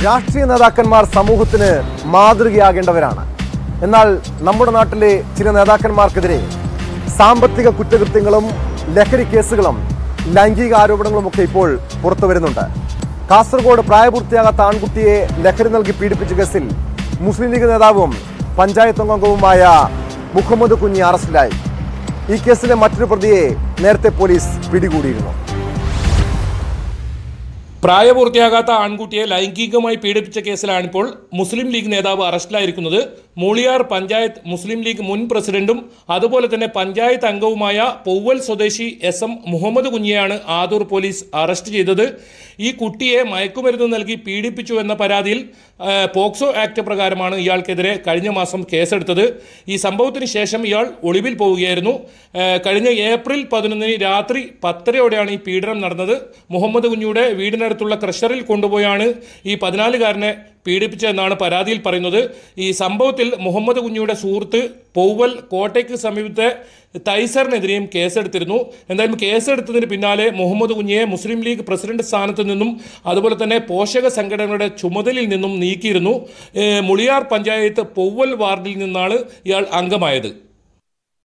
രാഷ്ട്രീയ നേതാക്കന്മാർ സമൂഹത്തിന് മാതൃകയാകേണ്ടവരാണ്. എന്നാൽ നമ്മുടെ നാട്ടിലെ ചില നേതാക്കന്മാർക്കെതിരെ സാമ്പത്തിക കുറ്റകൃത്യങ്ങളും ലഹരി കേസുകളും ലൈംഗിക ആരോപണങ്ങളുമൊക്കെ ഇപ്പോൾ പുറത്തു വരുന്നുണ്ട്. കാസർഗോഡ് പ്രായപൂർത്തിയാകാത്ത ആൺകുട്ടിയെ ലഹരി നൽകി പീഡിപ്പിച്ച കേസിൽ മുസ്ലിം ലീഗ് നേതാവും പഞ്ചായത്ത് അംഗവുമായ മുഹമ്മദ് കുഞ്ഞി അറസ്റ്റിലായി. ഈ കേസിലെ മറ്റൊരു പ്രതിയെ നേരത്തെ പോലീസ് പിടികൂടിയിരുന്നു. പ്രായപൂർത്തിയാകാത്ത ആൺകുട്ടിയെ ലൈംഗികമായി പീഡിപ്പിച്ച കേസിലാണിപ്പോൾ മുസ്ലിം ലീഗ് നേതാവ് അറസ്റ്റിലായിരിക്കുന്നത്. മൂളിയാർ പഞ്ചായത്ത് മുസ്ലിം ലീഗ് മുൻ പ്രസിഡന്റും അതുപോലെ തന്നെ പഞ്ചായത്ത് അംഗവുമായ പൗവൽ സ്വദേശി SM മുഹമ്മദ് കുഞ്ഞിയെയാണ് ആദൂർ പോലീസ് അറസ്റ്റ് ചെയ്തത്. ഈ കുട്ടിയെ മയക്കുമരുന്ന് നൽകി പീഡിപ്പിച്ചു എന്ന പരാതിയിൽ പോക്സോ ആക്ട് പ്രകാരമാണ് ഇയാൾക്കെതിരെ കഴിഞ്ഞ മാസം കേസെടുത്തത്. ഈ സംഭവത്തിന് ശേഷം ഇയാൾ ഒളിവിൽ പോവുകയായിരുന്നു. കഴിഞ്ഞ ഏപ്രിൽ 11 രാത്രി 10:30 ഈ പീഡനം നടന്നത്. മുഹമ്മദ് കുഞ്ഞിയുടെ വീടിനടുത്തുള്ള ക്രഷറിൽ കൊണ്ടുപോയാണ് ഈ 14-കാരനെ പീഡിപ്പിച്ചതെന്നാണ് പരാതിയിൽ പറയുന്നത്. ഈ സംഭവത്തിൽ മുഹമ്മദ് കുഞ്ഞിയുടെ സുഹൃത്ത് പൗവൽ കോട്ടയ്ക്ക് സമീപത്തെ തൈസറിനെതിരെയും കേസെടുത്തിരുന്നു. എന്തായാലും കേസെടുത്തതിന് പിന്നാലെ മുഹമ്മദ് കുഞ്ഞിയെ മുസ്ലിം ലീഗ് പ്രസിഡന്റ് സ്ഥാനത്ത് നിന്നും അതുപോലെ തന്നെ പോഷക സംഘടനകളുടെ ചുമതലയിൽ നിന്നും നീക്കിയിരുന്നു. മുളിയാർ പഞ്ചായത്ത് പൗവൽ വാർഡിൽ നിന്നാണ് ഇയാൾ അംഗമായത്.